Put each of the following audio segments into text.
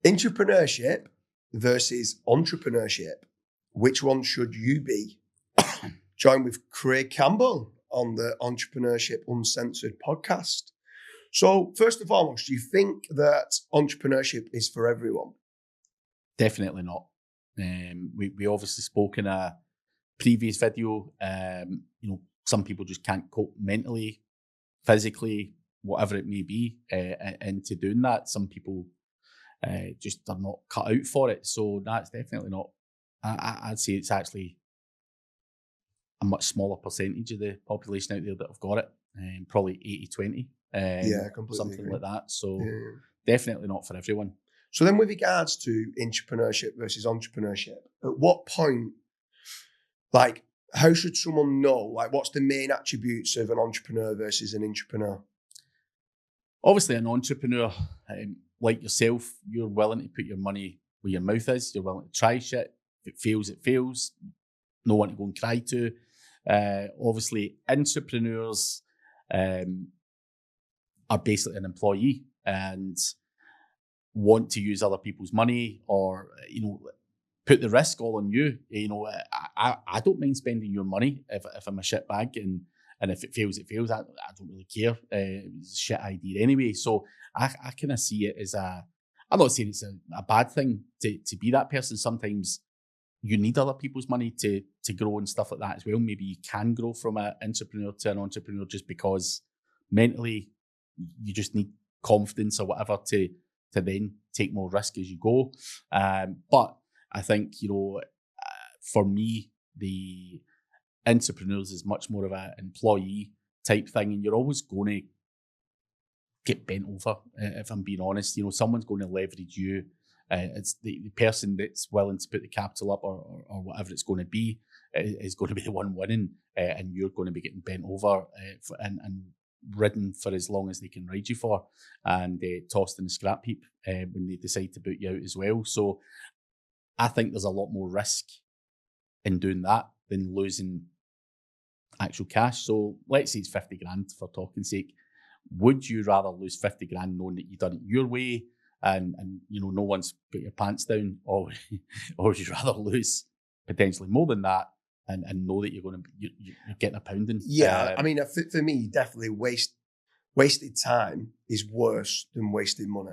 Intrapreneurship versus entrepreneurship. Which one should you be? Join with Craig Campbell on the Entrepreneurship Uncensored podcast. So first and foremost, do you think that entrepreneurship is for everyone? Definitely not. We obviously spoke in a previous video. Some people just can't cope mentally, physically, whatever it may be, into doing that. Some people just are not cut out for it. So that's definitely not. I'd say it's actually a much smaller percentage of the population out there that have got it. Probably 80-20. Completely something agree. like that. So definitely not for everyone. So then with regards to intrapreneurship versus entrepreneurship, at what point, how should someone know, what's the main attributes of an entrepreneur versus an intrapreneur? Obviously, an entrepreneur, like yourself, you're willing to put your money where your mouth is. You're willing to try shit. If it fails, it fails. No one to go and cry to. Obviously, entrepreneurs are basically an employee and want to use other people's money or, put the risk all on you. I don't mind spending your money if I'm a shit bag and if it fails, it fails. I don't really care. It's a shit idea anyway. So I kind of see it as I'm not saying it's a bad thing to be that person. Sometimes you need other people's money to grow and stuff like that as well. Maybe you can grow from an entrepreneur to an entrepreneur just because mentally you just need confidence or whatever to then take more risk as you go. But I think, for me, the entrepreneurs is much more of an employee type thing, and you're always going to get bent over, if I'm being honest. Someone's going to leverage you. It's the person that's willing to put the capital up or whatever it's going to be is going to be the one winning, and you're going to be getting bent over and ridden for as long as they can ride you for, and tossed in the scrap heap when they decide to boot you out as well. So I think there's a lot more risk in doing that than losing actual cash. So let's say it's 50 grand for talking's sake. Would you rather lose 50 grand knowing that you've done it your way and no one's put your pants down, or would you rather lose potentially more than that and know that you're getting a pounding? Yeah, for me, definitely wasted time is worse than wasted money.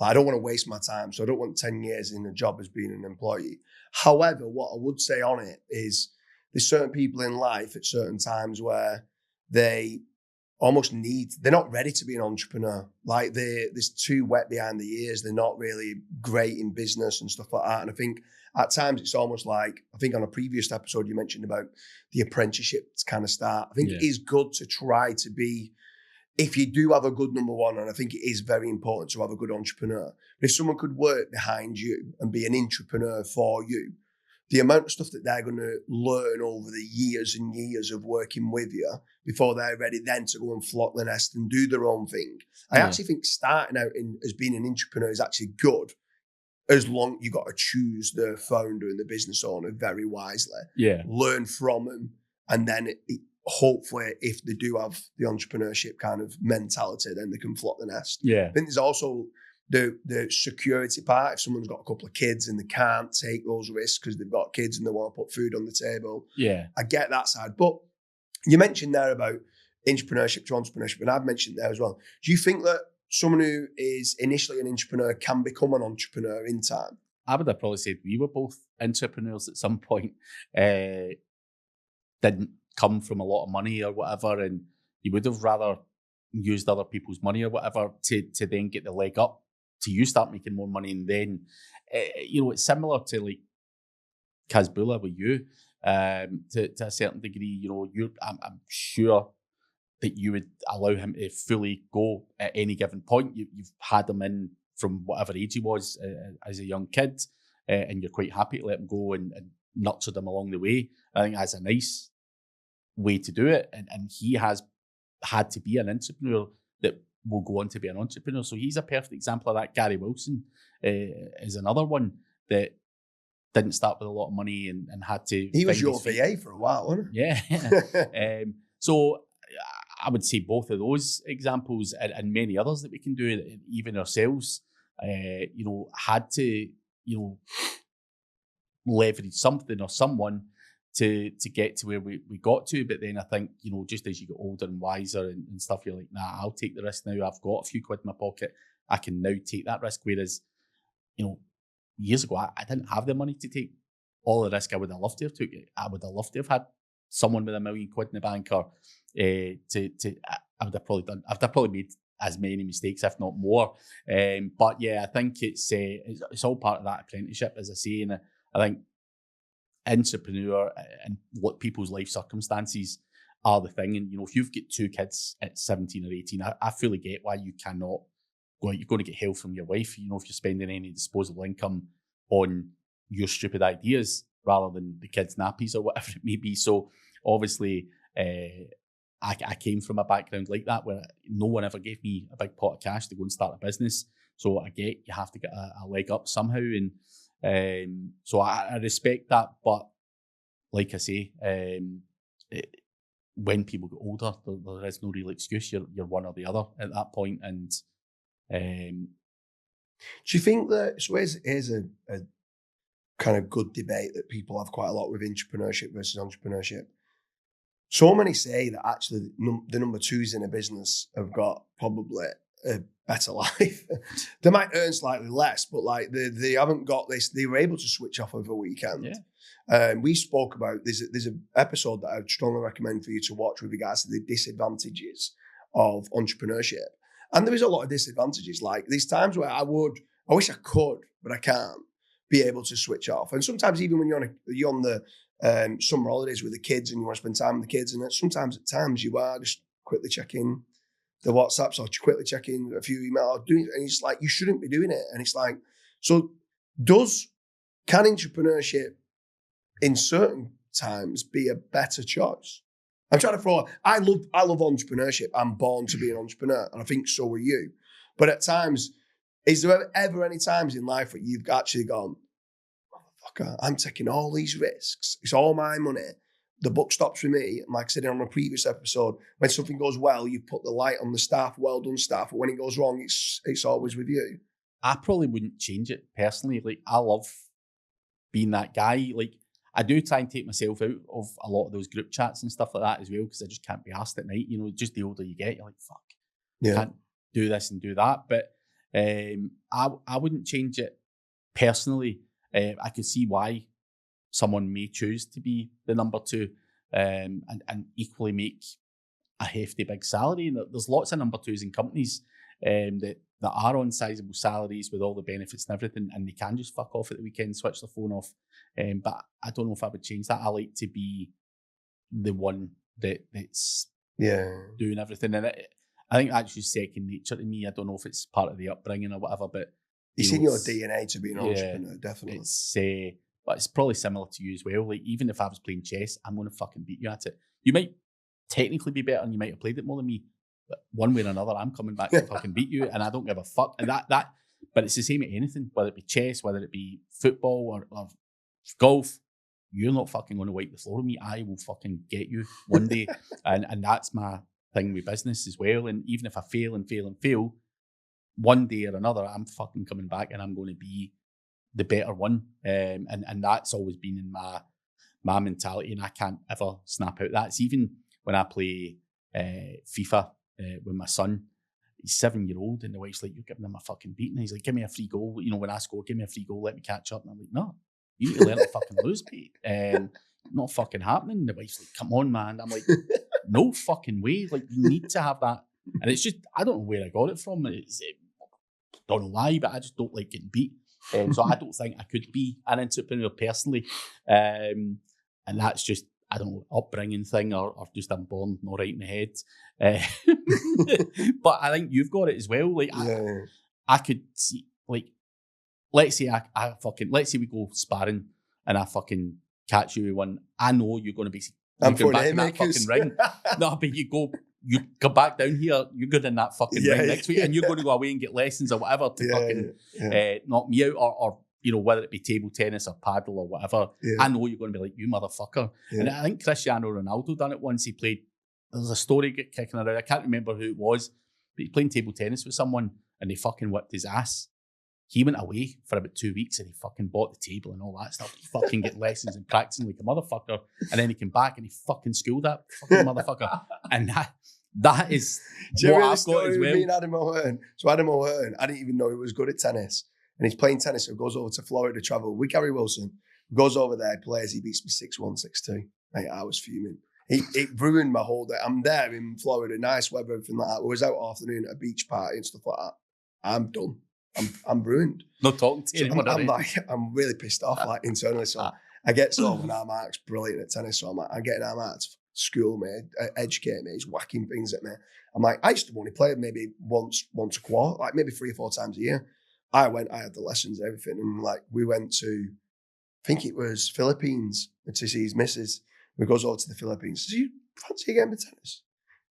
I don't want to waste my time, so I don't want 10 years in a job as being an employee. However, what I would say on it is there's certain people in life at certain times where they they're not ready to be an entrepreneur. They're too wet behind the ears. They're not really great in business and stuff like that. And I think at times it's almost like, I think on a previous episode you mentioned about the apprenticeship kind of start. I think it is good to try to be, if you do have a good number one, and I think it is very important to have a good entrepreneur, but if someone could work behind you and be an intrapreneur for you, the amount of stuff that they're going to learn over the years and years of working with you before they're ready then to go and flock the nest and do their own thing. I actually think starting out as being an intrapreneur is actually good, as long you got to choose the founder and the business owner very wisely. Yeah. Learn from them, and then hopefully, if they do have the entrepreneurship kind of mentality, then they can flock the nest. Yeah. I think there's also the security part. If someone's got a couple of kids and they can't take those risks because they've got kids and they want to put food on the table. Yeah. I get that side. But you mentioned there about intrapreneurship to entrepreneurship, and I've mentioned there as well. Do you think that someone who is initially an entrepreneur can become an entrepreneur in time? I would have probably said we were both entrepreneurs at some point. Didn't come from a lot of money or whatever, and you would have rather used other people's money or whatever to then get the leg up to you start making more money. And then it's similar to like Kazbula with you to a certain degree. I'm sure that you would allow him to fully go at any given point. You've had him in from whatever age he was as a young kid, and you're quite happy to let him go and nurture them along the way. I think that's a nice way to do it, and he has had to be an entrepreneur that will go on to be an entrepreneur. So he's a perfect example of that. Gary Wilson is another one that didn't start with a lot of money and had to. He was your VA for a while, wasn't he? Yeah. So I would say both of those examples and many others that we can do, even ourselves. had to, leverage something or someone to get to where we got to. But then I think, just as you get older and wiser and stuff, you're like, nah, I'll take the risk now. I've got a few quid in my pocket. I can now take that risk. Whereas, years ago, I didn't have the money to take all the risk I would have loved to have took. I would have loved to have had someone with £1 million in the bank, or I would have probably made as many mistakes, if not more. But yeah, I think it's all part of that apprenticeship, as I say, and I think Intrapreneur and what people's life circumstances are the thing. And if you've got 2 kids at 17 or 18, I fully get why you cannot go out. You're going to get hell from your wife, if you're spending any disposable income on your stupid ideas rather than the kids' nappies or whatever it may be. So obviously, I came from a background like that where no one ever gave me a big pot of cash to go and start a business. So I get you have to get a leg up somehow, and so I respect that. But like I say, when people get older, there is no real excuse. You're one or the other at that point. And do you think that, so here's a kind of good debate that people have quite a lot with intrapreneurship versus entrepreneurship. So many say that actually the number 2s in a business have got probably a better life. They might earn slightly less, but like they haven't got this. They were able to switch off over a weekend. Yeah. We spoke about there's an episode that I would strongly recommend for you to watch with regards to the disadvantages of entrepreneurship. And there is a lot of disadvantages. Like there's times where I wish I could, but I can't be able to switch off. And sometimes even when you're on the summer holidays with the kids and you want to spend time with the kids, and sometimes at times you are just quickly checking the WhatsApps or quickly checking a few emails, and it's like, you shouldn't be doing it. And it's like, so can entrepreneurship in certain times be a better choice? I'm trying to throw, I love entrepreneurship. I'm born to be an entrepreneur, and I think so are you. But at times, is there ever any times in life where you've actually gone, motherfucker, I'm taking all these risks. It's all my money. The buck stops with me. Like I said on a previous episode, when something goes well, you put the light on the staff, well done staff. But when it goes wrong, it's always with you. I probably wouldn't change it personally. Like, I love being that guy. Like, I do try and take myself out of a lot of those group chats and stuff like that as well, because I just can't be asked at night. Just the older you get, you're like, fuck, can't do this and do that. But I wouldn't change it personally. I can see why someone may choose to be the number 2 and equally make a hefty big salary. And there's lots of number 2s in companies that are on sizable salaries with all the benefits and everything, and they can just fuck off at the weekend, switch their phone off. But I don't know if I would change that. I like to be the one that's doing everything. And I think that's just second nature to me. I don't know if it's part of the upbringing or whatever, but it's in your DNA to be an entrepreneur, definitely. But it's probably similar to you as well. Like, even if I was playing chess, I'm going to fucking beat you at it. You might technically be better and you might have played it more than me, but one way or another, I'm coming back to fucking beat you, and I don't give a fuck. And but it's the same at anything, whether it be chess, whether it be football or golf. You're not fucking going to wipe the floor with me. I will fucking get you one day. and that's my thing with business as well. And even if I fail and fail and fail, one day or another, I'm fucking coming back and I'm going to be the better one. And that's always been in my mentality, and I can't ever snap out. That's even when I play FIFA with my son. He's 7-year-old, and the wife's like, "You're giving him a fucking beating." He's like, "Give me a free goal. When I score, give me a free goal. Let me catch up." And I'm like, "No, you need to learn to fucking lose, mate. Not fucking happening." And the wife's like, "Come on, man." I'm like, "No fucking way. Like, you need to have that." And it's just, I don't know where I got it from. Don't know why, but I just don't like getting beat. So I don't think I could be an entrepreneur personally. And that's just, I don't know, upbringing thing, or just I'm born not right in the head. But I think you've got it as well. Like, I could see, like, let's say let's say we go sparring and I fucking catch you with one. I know you're going to be back in that fucking ring. No, but you come back down here, you're good in that fucking ring next week, and you're going to go away and get lessons or whatever to knock me out, or whether it be table tennis or paddle or whatever. I know you're going to be like, "You motherfucker." And I think Cristiano Ronaldo done it once. There's a story kicking around, I can't remember who it was, but he's playing table tennis with someone and they fucking whipped his ass. He went away for about 2 weeks and he fucking bought the table and all that stuff. He fucking get lessons and practicing like a motherfucker. And then he came back and he fucking schooled that fucking motherfucker. And that is what I've got as well. Me and Adam O'Hearn. So Adam O'Hearn, I didn't even know he was good at tennis. And he's playing tennis, so he goes over to Florida to travel with Gary Wilson. Goes over there, plays, he beats me 6-1, 6-2. Mate, I was fuming. It ruined my whole day. I'm there in Florida, nice weather, everything like that. I was out afternoon at a beach party and stuff like that. I'm done. I'm ruined. Not talking to you so anymore. I'm really pissed off, like internally. So I get when Mark's brilliant at tennis. So I'm getting Mark to school me, educate me. He's whacking things at me. I'm like, I used to only play maybe once a quarter, like maybe 3 or 4 times a year. I had the lessons and everything, and like we went to, I think it was Philippines to see his missus. We goes over to the Philippines. Do you fancy a game of tennis?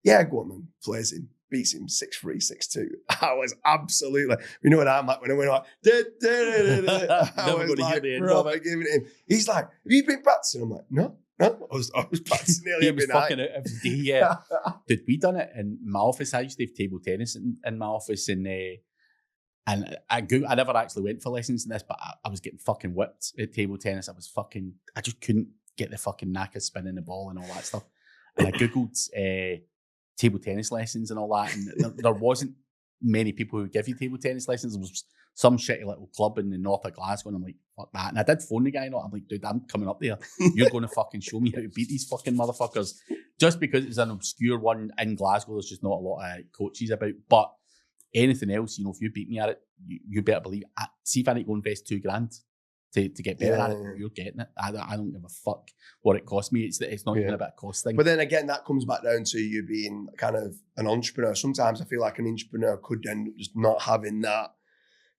Yeah, go on, man. Plays him. Beats him 6-3, 6-2. I was absolutely, you know what I'm like when I went like, I was like, bro, giving it him. He's like, have you been practicing? I'm like, no. I was practicing nearly every night. Fucking out every day, yeah. Dude, we done it in my office. I used to have table tennis in my office, and I never actually went for lessons in this, but I was getting fucking whipped at table tennis. I just couldn't get the fucking knack of spinning the ball and all that stuff. And I Googled table tennis lessons and all that, and there wasn't many people who give you table tennis lessons. There was some shitty little club in the north of Glasgow, and I'm like, fuck that. And I did phone the guy, and I'm like, dude, I'm coming up there. You're going to fucking show me how to beat these fucking motherfuckers. Just because it's an obscure one in Glasgow, there's just not a lot of coaches about. But anything else, you know, if you beat me at it, you better believe. See if I need to go invest $2,000 to get better at it, you're getting it. I don't give a fuck what it cost me. It's not even about a cost thing. But then again, that comes back down to you being kind of an entrepreneur. Sometimes I feel like an entrepreneur could end up just not having that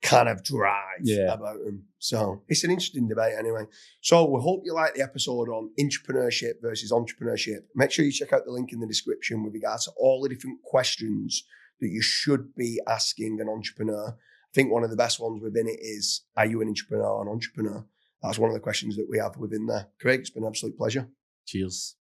kind of drive about them. So it's an interesting debate anyway. So we hope you like the episode on intrapreneurship versus entrepreneurship. Make sure you check out the link in the description with regards to all the different questions that you should be asking an entrepreneur. I think one of the best ones within it is, are you an entrepreneur or an entrepreneur? That's one of the questions that we have within there. Craig, it's been an absolute pleasure. Cheers.